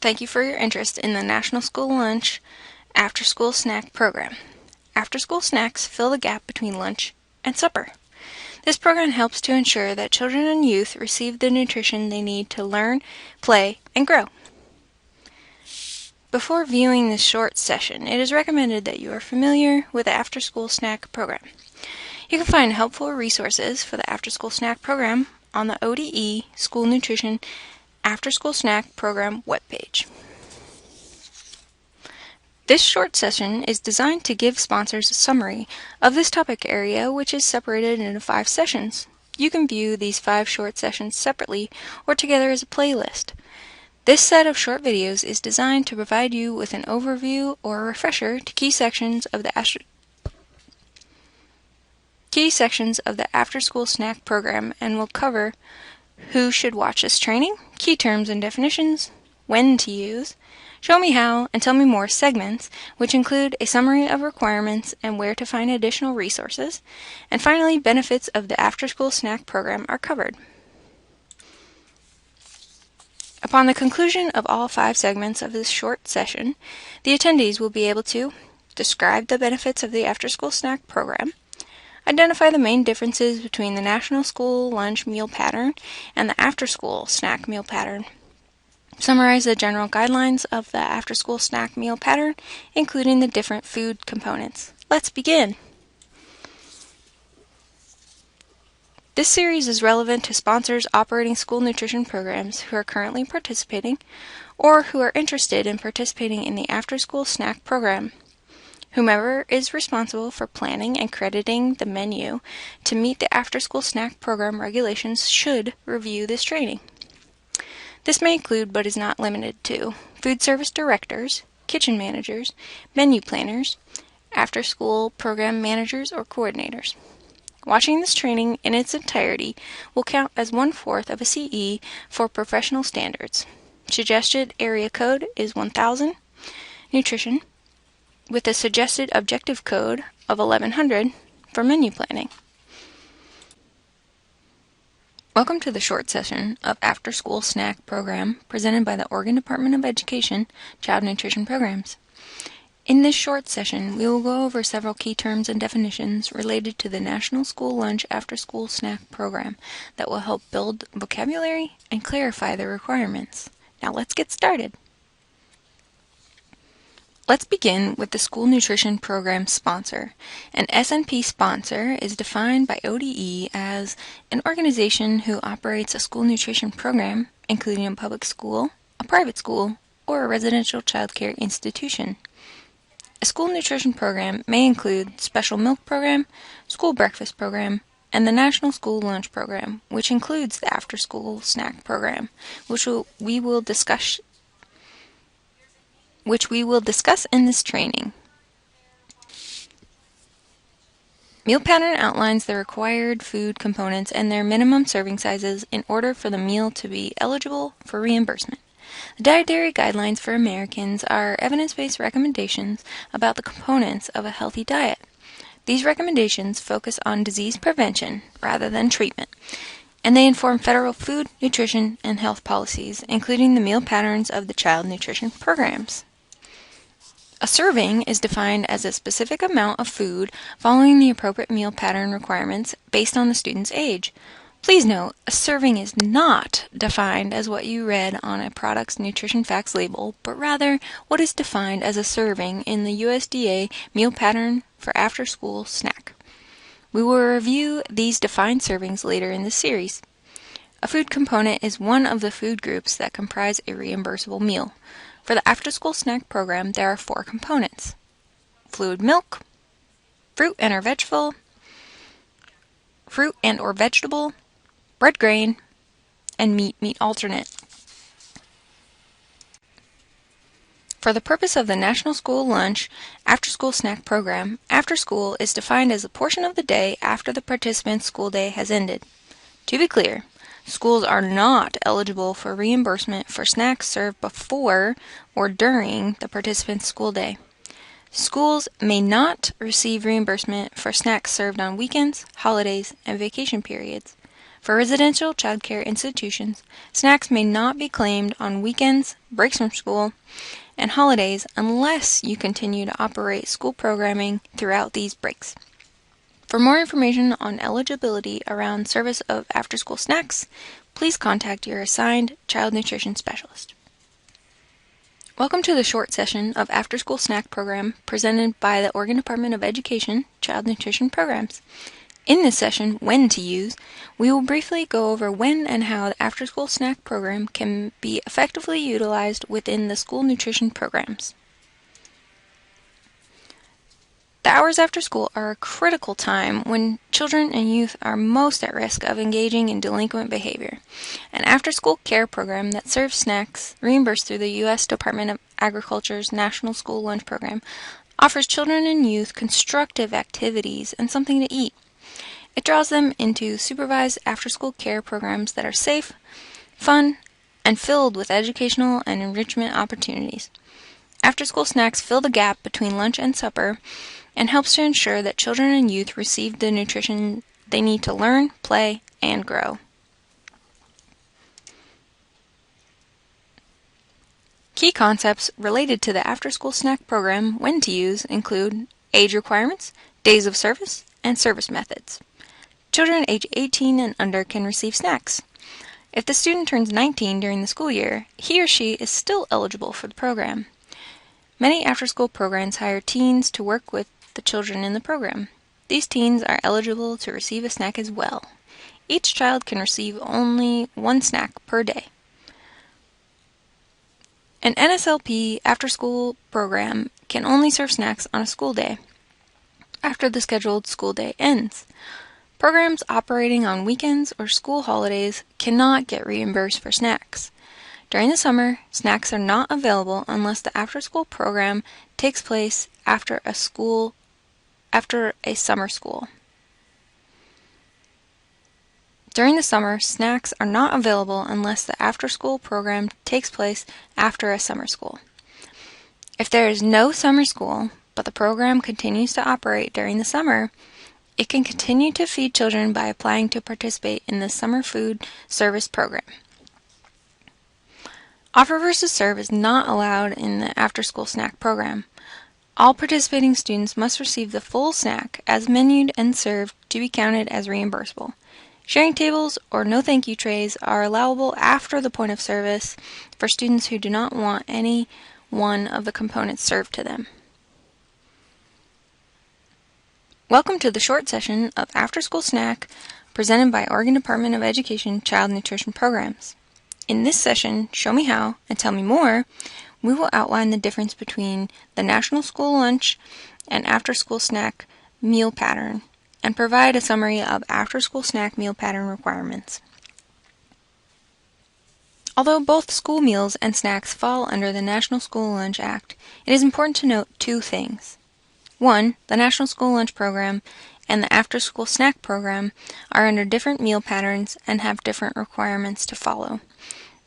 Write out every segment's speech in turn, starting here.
Thank you for your interest in the National School Lunch After School Snack Program. After school snacks fill the gap between lunch and supper. This program helps to ensure that children and youth receive the nutrition they need to learn, play, and grow. Before viewing this short session, it is recommended that you are familiar with the After School Snack Program. You can find helpful resources for the After School Snack Program on the ODE School Nutrition After School Snack Program webpage. This short session is designed to give sponsors a summary of this topic area, which is separated into 5 sessions. You can view these 5 short sessions separately or together as a playlist. This set of short videos is designed to provide you with an overview or a refresher to key sections of the after-school snack program and will cover who should watch this training, key terms and definitions, when to use, show me how, and tell me more segments, which include a summary of requirements and where to find additional resources, and finally, benefits of the after-school snack program are covered. Upon the conclusion of all 5 segments of this short session, the attendees will be able to describe the benefits of the after-school snack program, identify the main differences between the National School Lunch Meal Pattern and the after-school snack meal pattern, summarize the general guidelines of the after-school snack meal pattern, including the different food components. Let's begin! This series is relevant to sponsors operating school nutrition programs who are currently participating or who are interested in participating in the after-school snack program. Whomever is responsible for planning and crediting the menu to meet the after-school snack program regulations should review this training. This may include, but is not limited to, food service directors, kitchen managers, menu planners, after-school program managers or coordinators. Watching this training in its entirety will count as 1/4 of a CE for professional standards. Suggested area code is 1000, nutrition, with a suggested objective code of 1100 for menu planning. Welcome to the short session of After School Snack Program presented by the Oregon Department of Education Child Nutrition Programs. In this short session, we will go over several key terms and definitions related to the National School Lunch After School Snack Program that will help build vocabulary and clarify the requirements. Now let's get started. Let's begin with the School Nutrition Program sponsor. An SNP sponsor is defined by ODE as an organization who operates a school nutrition program, including a public school, a private school, or a residential child care institution. A school nutrition program may include Special Milk Program, School Breakfast Program, and the National School Lunch Program, which includes the After School Snack Program, which we will discuss in this training. Meal Pattern outlines the required food components and their minimum serving sizes in order for the meal to be eligible for reimbursement. The Dietary Guidelines for Americans are evidence-based recommendations about the components of a healthy diet. These recommendations focus on disease prevention rather than treatment, and they inform federal food, nutrition, and health policies, including the meal patterns of the child nutrition programs. A serving is defined as a specific amount of food following the appropriate meal pattern requirements based on the student's age. Please note, a serving is not defined as what you read on a product's nutrition facts label, but rather what is defined as a serving in the USDA meal pattern for after-school snack. We will review these defined servings later in this series. A food component is one of the food groups that comprise a reimbursable meal. For the after-school snack program, there are 4 components: fluid milk, fruit and or vegetable, bread grain, and meat alternate. For the purpose of the National School Lunch After School Snack Program, after school is defined as a portion of the day after the participant's school day has ended. To be clear, schools are not eligible for reimbursement for snacks served before or during the participant's school day. Schools may not receive reimbursement for snacks served on weekends, holidays, and vacation periods. For residential childcare institutions, snacks may not be claimed on weekends, breaks from school, and holidays unless you continue to operate school programming throughout these breaks. For more information on eligibility around service of after-school snacks, please contact your assigned child nutrition specialist. Welcome to the short session of After School Snack Program presented by the Oregon Department of Education Child Nutrition Programs. In this session, When to Use, we will briefly go over when and how the After School Snack Program can be effectively utilized within the school nutrition programs. The hours after school are a critical time when children and youth are most at risk of engaging in delinquent behavior. An after-school care program that serves snacks, reimbursed through the U.S. Department of Agriculture's National School Lunch Program, offers children and youth constructive activities and something to eat. It draws them into supervised after-school care programs that are safe, fun, and filled with educational and enrichment opportunities. After-school snacks fill the gap between lunch and supper and helps to ensure that children and youth receive the nutrition they need to learn, play, and grow. Key concepts related to the after-school snack program when to use include age requirements, days of service, and service methods. Children age 18 and under can receive snacks. If the student turns 19 during the school year, he or she is still eligible for the program. Many after-school programs hire teens to work with the children in the program. These teens are eligible to receive a snack as well. Each child can receive only one snack per day. An NSLP after-school program can only serve snacks on a school day, after the scheduled school day ends. Programs operating on weekends or school holidays cannot get reimbursed for snacks. During the summer, snacks are not available unless the after-school program takes place after a summer school. During the summer, snacks are not available unless the after-school program takes place after a summer school. If there is no summer school, but the program continues to operate during the summer, it can continue to feed children by applying to participate in the Summer Food Service Program. Offer versus serve is not allowed in the after-school snack program. All participating students must receive the full snack as menued and served to be counted as reimbursable. Sharing tables or no thank you trays are allowable after the point of service for students who do not want any one of the components served to them. Welcome to the short session of After School Snack presented by Oregon Department of Education Child Nutrition Programs. In this session, Show Me How and Tell Me More, we will outline the difference between the National School Lunch and After School Snack meal pattern and provide a summary of After School Snack meal pattern requirements. Although both school meals and snacks fall under the National School Lunch Act, it is important to note two things. One, the National School Lunch Program and the After School Snack Program are under different meal patterns and have different requirements to follow.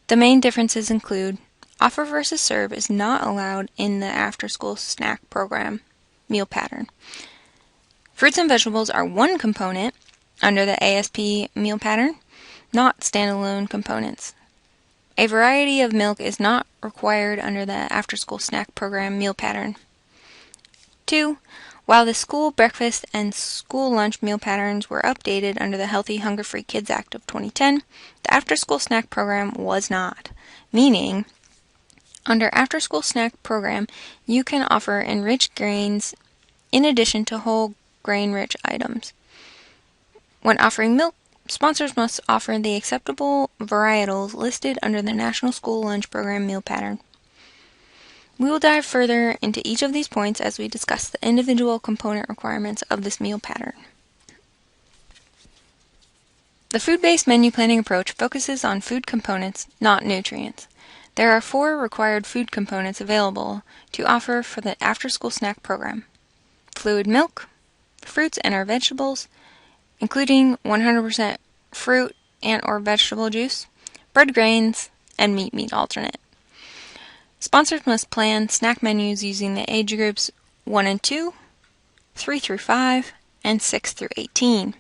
The main differences include offer versus serve is not allowed in the After School Snack Program meal pattern. Fruits and vegetables are one component under the ASP meal pattern, not standalone components. A variety of milk is not required under the After School Snack Program meal pattern. 2. While the school breakfast and school lunch meal patterns were updated under the Healthy Hunger-Free Kids Act of 2010, the after-school snack program was not, meaning under after-school snack program, you can offer enriched grains in addition to whole grain-rich items. When offering milk, sponsors must offer the acceptable varietals listed under the National School Lunch Program meal pattern. We will dive further into each of these points as we discuss the individual component requirements of this meal pattern. The food-based menu planning approach focuses on food components, not nutrients. There are 4 required food components available to offer for the after-school snack program: fluid milk, fruits and or vegetables, including 100% fruit and or vegetable juice, bread grains, and meat alternate. Sponsors must plan snack menus using the age groups 1 and 2, 3 through 5, and 6 through 18.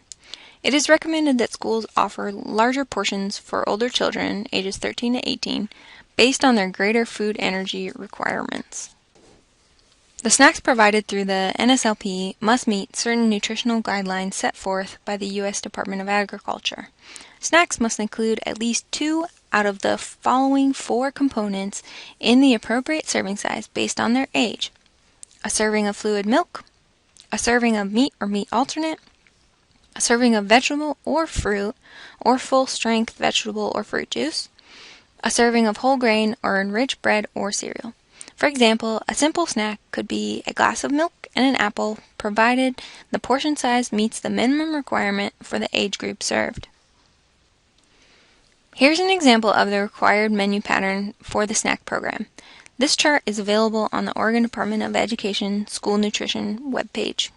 It is recommended that schools offer larger portions for older children, ages 13 to 18, based on their greater food energy requirements. The snacks provided through the NSLP must meet certain nutritional guidelines set forth by the U.S. Department of Agriculture. Snacks must include at least 2 out of the following 4 components in the appropriate serving size based on their age: a serving of fluid milk, a serving of meat or meat alternate, a serving of vegetable or fruit or full-strength vegetable or fruit juice, a serving of whole grain or enriched bread or cereal. For example, a simple snack could be a glass of milk and an apple, provided the portion size meets the minimum requirement for the age group served. Here's an example of the required menu pattern for the snack program. This chart is available on the Oregon Department of Education School Nutrition webpage.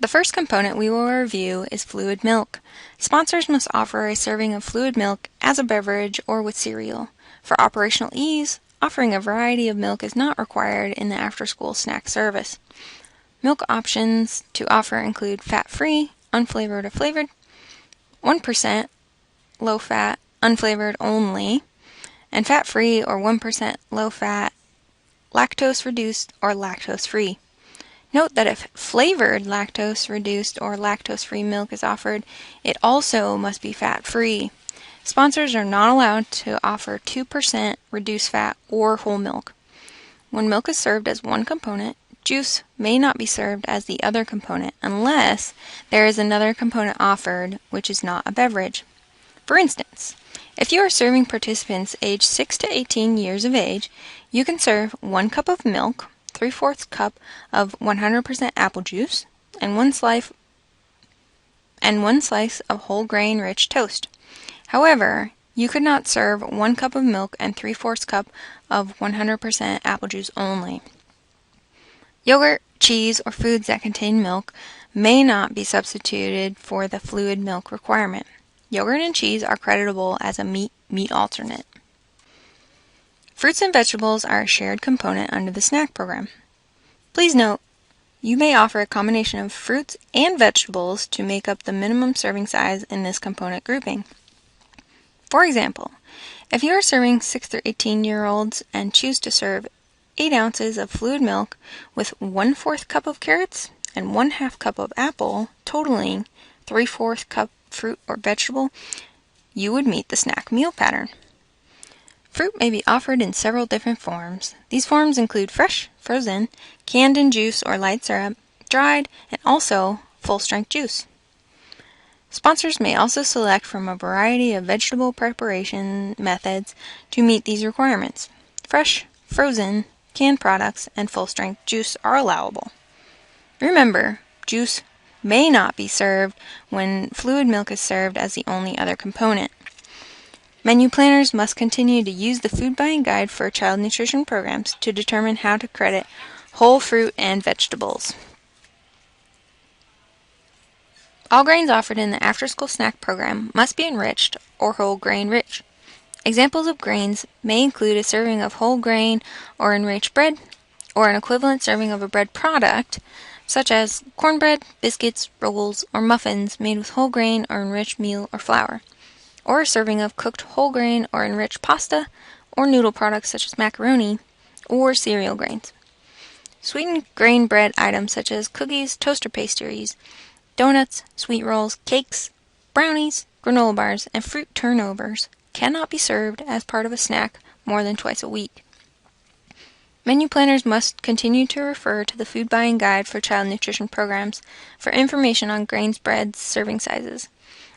The first component we will review is fluid milk. Sponsors must offer a serving of fluid milk as a beverage or with cereal. For operational ease, offering a variety of milk is not required in the after-school snack service. Milk options to offer include fat-free, unflavored or flavored, 1% low-fat, unflavored only, and fat-free or 1% low-fat, lactose-reduced or lactose-free. Note that if flavored lactose-reduced or lactose-free milk is offered, it also must be fat-free. Sponsors are not allowed to offer 2% reduced fat or whole milk. When milk is served as one component, juice may not be served as the other component unless there is another component offered, which is not a beverage. For instance, if you are serving participants aged 6 to 18 years of age, you can serve 1 cup of milk, 3/4 cup of 100% apple juice, and one slice of whole grain rich toast. However, you could not serve 1 cup of milk and 3/4 cup of 100% apple juice only. Yogurt, cheese, or foods that contain milk may not be substituted for the fluid milk requirement. Yogurt and cheese are creditable as a meat alternate. Fruits and vegetables are a shared component under the snack program. Please note, you may offer a combination of fruits and vegetables to make up the minimum serving size in this component grouping. For example, if you are serving 6 to 18-year-olds and choose to serve 8 ounces of fluid milk with 1/4 cup of carrots and 1/2 cup of apple, totaling 3/4 cup fruit or vegetable, you would meet the snack meal pattern. Fruit may be offered in several different forms. These forms include fresh, frozen, canned in juice or light syrup, dried, and also full-strength juice. Sponsors may also select from a variety of vegetable preparation methods to meet these requirements. Fresh, frozen, canned products, and full-strength juice are allowable. Remember, juice may not be served when fluid milk is served as the only other component. Menu planners must continue to use the food buying guide for child nutrition programs to determine how to credit whole fruit and vegetables. All grains offered in the after-school snack program must be enriched or whole grain rich. Examples of grains may include a serving of whole grain or enriched bread, or an equivalent serving of a bread product, such as cornbread, biscuits, rolls, or muffins made with whole grain or enriched meal or flour, or a serving of cooked whole grain or enriched pasta, or noodle products such as macaroni, or cereal grains. Sweetened grain bread items such as cookies, toaster pastries, donuts, sweet rolls, cakes, brownies, granola bars, and fruit turnovers cannot be served as part of a snack more than twice a week. Menu planners must continue to refer to the food buying guide for child nutrition programs for information on grains, breads, serving sizes.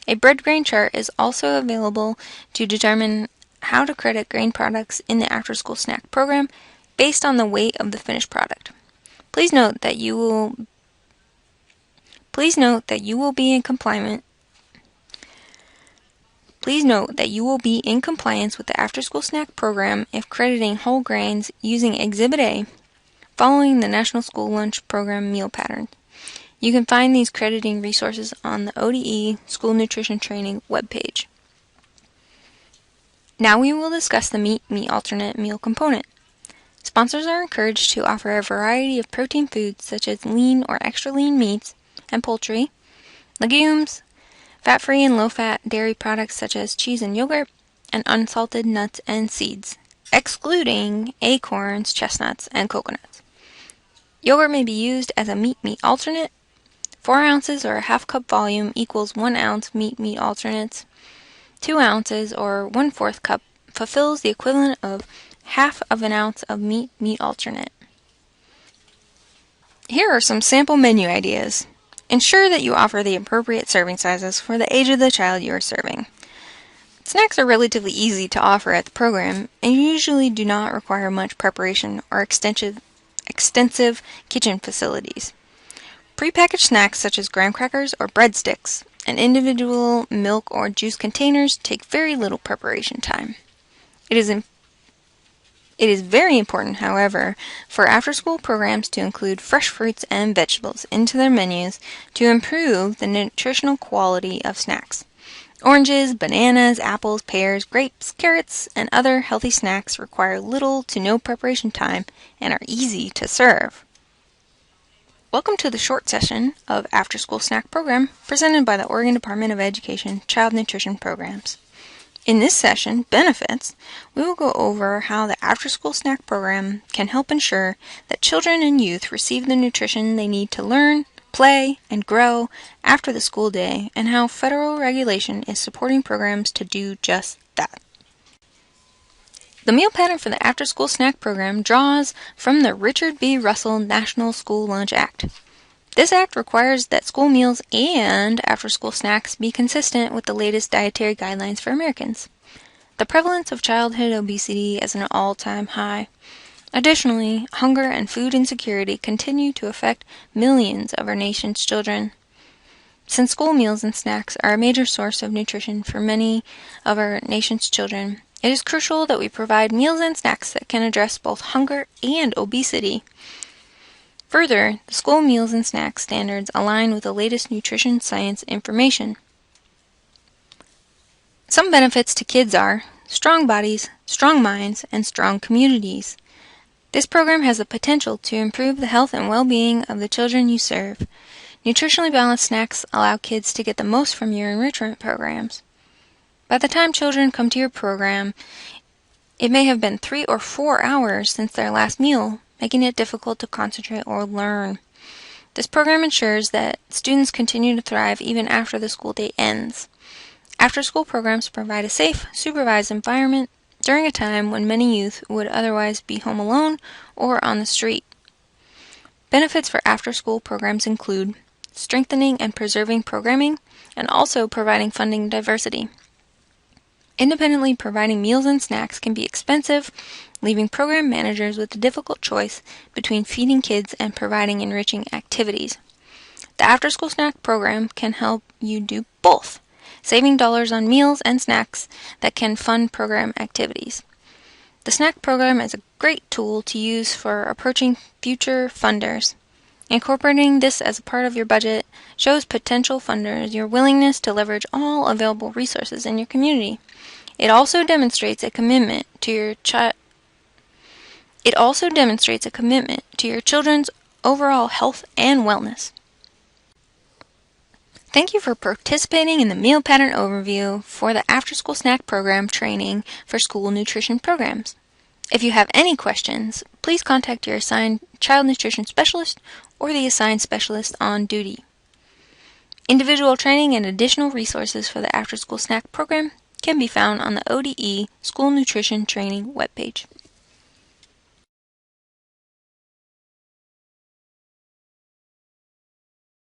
A bread grain chart is also available to determine how to credit grain products in the after-school snack program based on the weight of the finished product. Please note that you will be in compliance with the after-school snack program if crediting whole grains using Exhibit A, following the National School Lunch Program meal pattern. You can find these crediting resources on the ODE School Nutrition Training webpage. Now we will discuss the meat alternate meal component. Sponsors are encouraged to offer a variety of protein foods such as lean or extra lean meats and poultry, legumes, fat-free and low-fat dairy products such as cheese and yogurt, and unsalted nuts and seeds, excluding acorns, chestnuts, and coconuts. Yogurt may be used as a meat alternate. 4 ounces or a half cup volume equals 1 ounce meat alternates. 2 ounces or 1/4 cup fulfills the equivalent of half of an ounce of meat alternate. Here are some sample menu ideas. Ensure that you offer the appropriate serving sizes for the age of the child you are serving. Snacks are relatively easy to offer at the program and usually do not require much preparation or extensive kitchen facilities. Prepackaged snacks such as graham crackers or breadsticks and individual milk or juice containers take very little preparation time. It is very important, however, for after-school programs to include fresh fruits and vegetables into their menus to improve the nutritional quality of snacks. Oranges, bananas, apples, pears, grapes, carrots, and other healthy snacks require little to no preparation time and are easy to serve. Welcome to the short session of After School Snack Program presented by the Oregon Department of Education Child Nutrition Programs. In this session, Benefits, we will go over how the After School Snack Program can help ensure that children and youth receive the nutrition they need to learn, play, and grow after the school day, and how federal regulation is supporting programs to do just that. The meal pattern for the After School Snack Program draws from the Richard B. Russell National School Lunch Act. This act requires that school meals and after-school snacks be consistent with the latest dietary guidelines for Americans. The prevalence of childhood obesity is an all-time high. Additionally, hunger and food insecurity continue to affect millions of our nation's children. Since school meals and snacks are a major source of nutrition for many of our nation's children, it is crucial that we provide meals and snacks that can address both hunger and obesity. Further, the school meals and snacks standards align with the latest nutrition science information. Some benefits to kids are strong bodies, strong minds, and strong communities. This program has the potential to improve the health and well-being of the children you serve. Nutritionally balanced snacks allow kids to get the most from your enrichment programs. By the time children come to your program, it may have been 3 or 4 hours since their last meal, making it difficult to concentrate or learn. This program ensures that students continue to thrive even after the school day ends. After-school programs provide a safe, supervised environment during a time when many youth would otherwise be home alone or on the street. Benefits for after-school programs include strengthening and preserving programming and also providing funding diversity. Independently providing meals and snacks can be expensive, leaving program managers with the difficult choice between feeding kids and providing enriching activities. The after-school snack program can help you do both, saving dollars on meals and snacks that can fund program activities. The snack program is a great tool to use for approaching future funders. Incorporating this as a part of your budget shows potential funders your willingness to leverage all available resources in your community. It also demonstrates a commitment to your children's overall health and wellness. Thank you for participating in the Meal Pattern Overview for the After School Snack Program training for school nutrition programs. If you have any questions, please contact your assigned child nutrition specialist or the assigned specialist on duty. Individual training and additional resources for the After School Snack Program can be found on the ODE School Nutrition Training webpage.